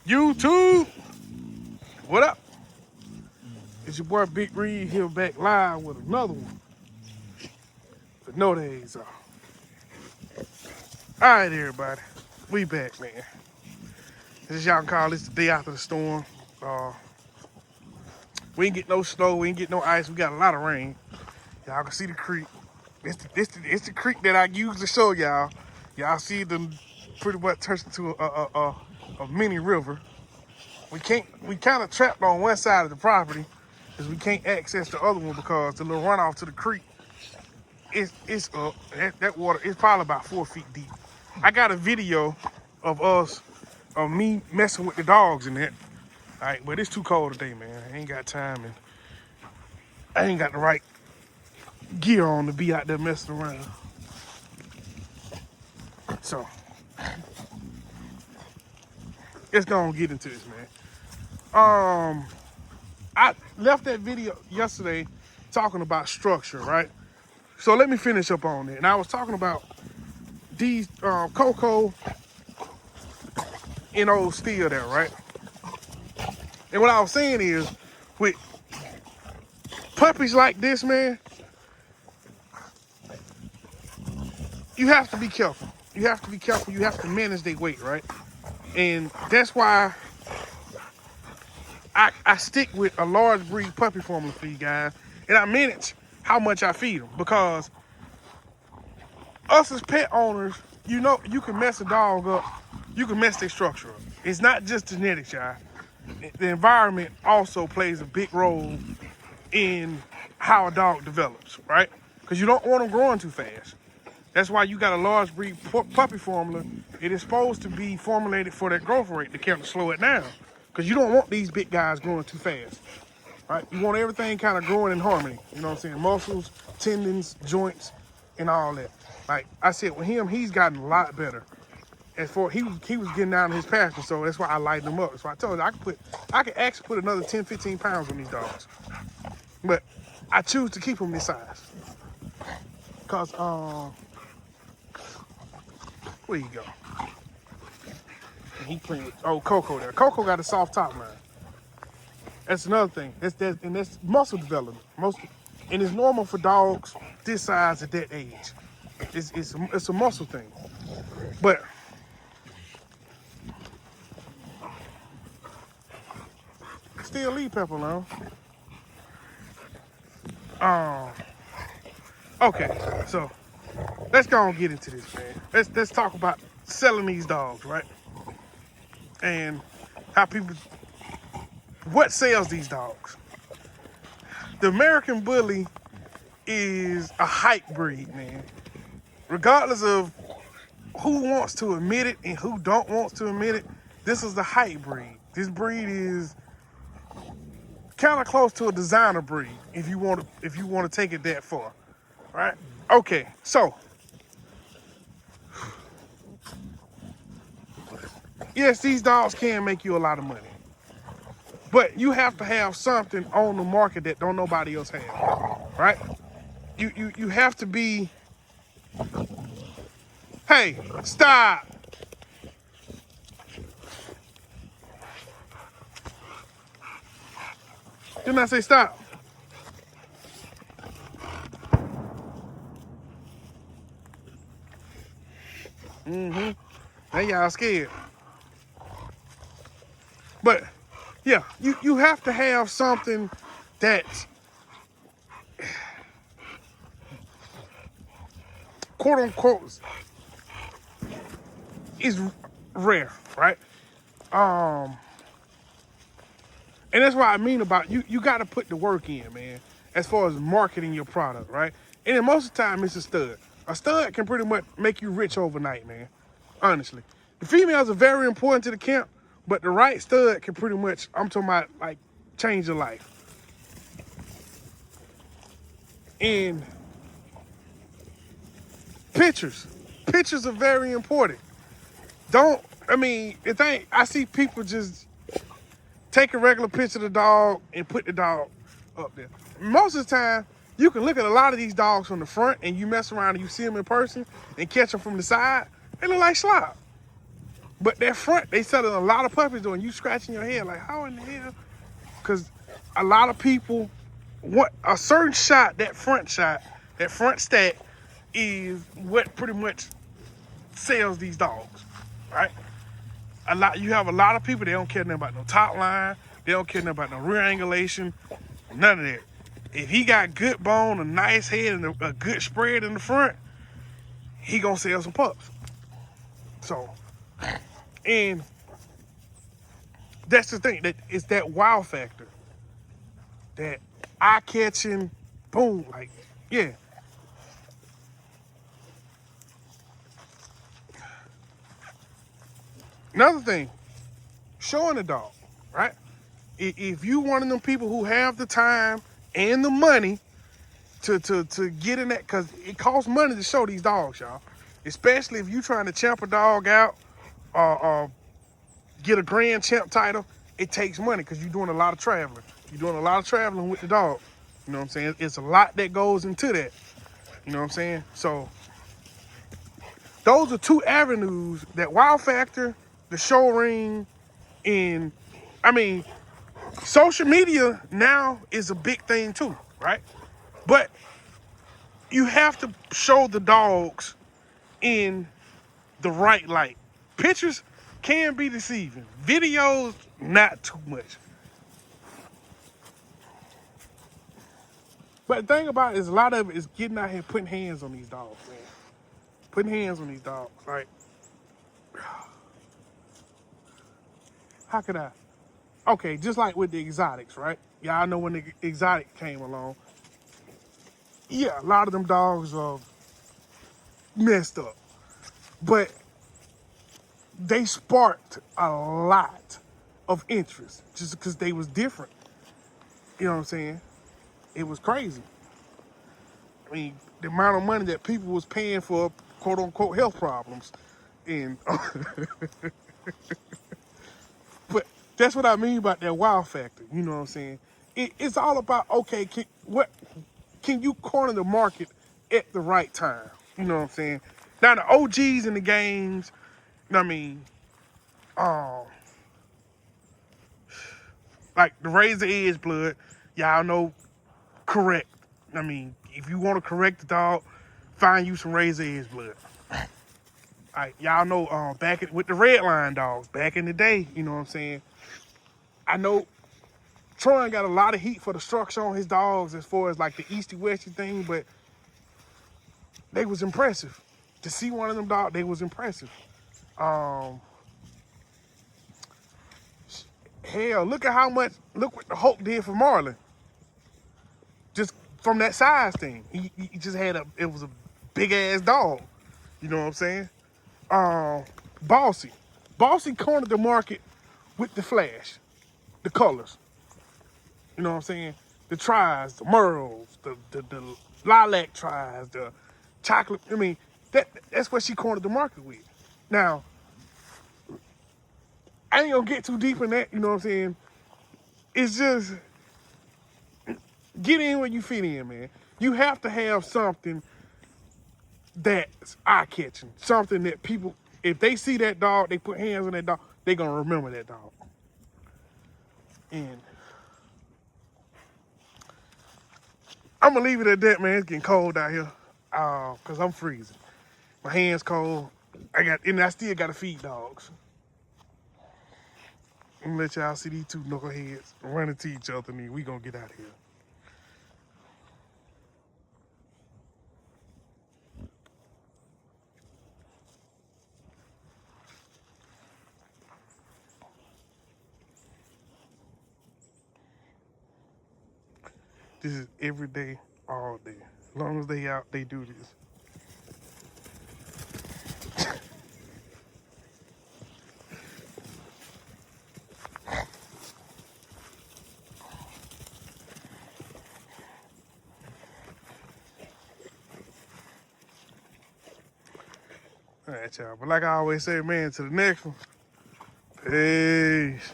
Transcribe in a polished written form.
YouTube, what up? It's your boy Big Reed here back live with another one. The No Days off. All right, everybody, we back, man. As y'all can call this the day after the storm. We ain't get no snow, we ain't get no ice, we got a lot of rain. Y'all can see the creek. It's the creek that I use to show y'all. Y'all see them pretty much turns into a mini river. We kind of trapped on one side of the property because we can't access the other one because the little runoff to the creek it's up. That water is probably about 4 feet deep. I got a video of me messing with the dogs in that. All right, but it's too cold today, man. I ain't got time and I ain't got the right gear on to be out there messing around. So let's go and get into this, man. I left that video yesterday talking about structure, right? So let me finish up on it. And I was talking about these Coco and old steel there, right? And what I was saying is, with puppies like this, man, you have to be careful. You have to be careful. You have to manage their weight, right? And that's why I stick with a large breed puppy formula for you guys. And I manage how much I feed them because us as pet owners, you know, you can mess a dog up. You can mess their structure up. It's not just genetics, y'all. The environment also plays a big role in how a dog develops, right? Because you don't want them growing too fast. That's why you got a large breed puppy formula. It is supposed to be formulated for that growth rate to kind of slow it down. Because you don't want these big guys growing too fast, right? You want everything kind of growing in harmony. You know what I'm saying? Muscles, tendons, joints, and all that. Like I said, with him, he's gotten a lot better. As for he was getting down to his pasture, so that's why I lightened him up. So I told you I could actually put another 10, 15 pounds on these dogs. But I choose to keep them this size. Cause where you go? And he playing with Coco there. Coco got a soft top line. That's another thing. That's muscle development. And it's normal for dogs this size at that age. It's a muscle thing. But still leave Pepper alone. Okay, so let's go and get into this, man. Let's talk about selling these dogs, right? And how people, what sells these dogs? The American Bully is a hype breed, man. Regardless of who wants to admit it and who don't want to admit it, this is the hype breed. This breed is kind of close to a designer breed if you want to take it that far, right? Okay, so yes, these dogs can make you a lot of money, but you have to have something on the market that don't nobody else have, right? You have to be. Hey, stop! Didn't I say stop? Now y'all scared. But yeah, you have to have something that's quote unquote is rare, right? And that's what I mean about you got to put the work in, man, as far as marketing your product, right? And then most of the time it's a stud. A stud can pretty much make you rich overnight, man. Honestly. The females are very important to the camp, but the right stud can pretty much, I'm talking about, like, change your life. And pictures. Pictures are very important. I see people just take a regular picture of the dog and put the dog up there. Most of the time, you can look at a lot of these dogs from the front and you mess around and you see them in person and catch them from the side, they look like slop. But that front, they selling a lot of puppies though, and you scratching your head like, how in the hell? Because a lot of people want a certain shot, that front stat is what pretty much sells these dogs, right? You have a lot of people, they don't care nothing about no top line, they don't care nothing about no rear angulation, none of that. If he got good bone, a nice head, and a good spread in the front, he gonna sell some pups. So, and that's the thing, that it's that wow factor, that eye-catching, boom, like, yeah. Another thing, showing the dog, right? If you one of them people who have the time and the money to get in that, because it costs money to show these dogs, y'all. Especially if you trying to champ a dog out or get a grand champ title, it takes money because you're doing a lot of traveling. You're doing a lot of traveling with the dog. You know what I'm saying? It's a lot that goes into that. You know what I'm saying? So those are two avenues, that wow factor, the show ring, and I mean, social media now is a big thing too, right? But you have to show the dogs in the right light. Pictures can be deceiving. Videos, not too much. But the thing about it is, a lot of it is getting out here putting hands on these dogs, man. Putting hands on these dogs. Like, how could I? Okay, just like with the exotics, right? Y'all know when the exotic came along. Yeah, a lot of them dogs are messed up. But they sparked a lot of interest just because they was different. You know what I'm saying? It was crazy. I mean, the amount of money that people was paying for quote unquote health problems. And but that's what I mean about that wow factor. You know what I'm saying? It's all about, okay, can you corner the market at the right time? You know what I'm saying? Now the OGs in the games, I mean, um, like the razor edge blood, y'all know, correct. I mean, if you want to correct the dog, find you some razor edge blood. All right, y'all know, with the red line dogs, back in the day, you know what I'm saying? I know Troy got a lot of heat for the structure on his dogs as far as like the easty-westy thing, but they was impressive. To see one of them dogs, they was impressive. Um, Hell, look what the Hulk did for Marlon. Just from that size thing. He just it was a big ass dog. You know what I'm saying? Um, Bossy. Bossy cornered the market with the flash, the colors. You know what I'm saying? The tries, the merles, the lilac tries, the chocolate. I mean, that's what she cornered the market with. Now, I ain't gonna get too deep in that, you know what I'm saying? It's just get in where you fit in, man. You have to have something that's eye-catching. Something that people, if they see that dog, they put hands on that dog, they gonna remember that dog. And I'm gonna leave it at that, man. It's getting cold out here. Cause I'm freezing. My hands cold. I still gotta feed dogs. I'm gonna let y'all see these two knuckleheads running to each other, and we gonna get out of here. This is every day, all day. As long as they out, they do this. All right, y'all. But like I always say, man, to the next one. Peace.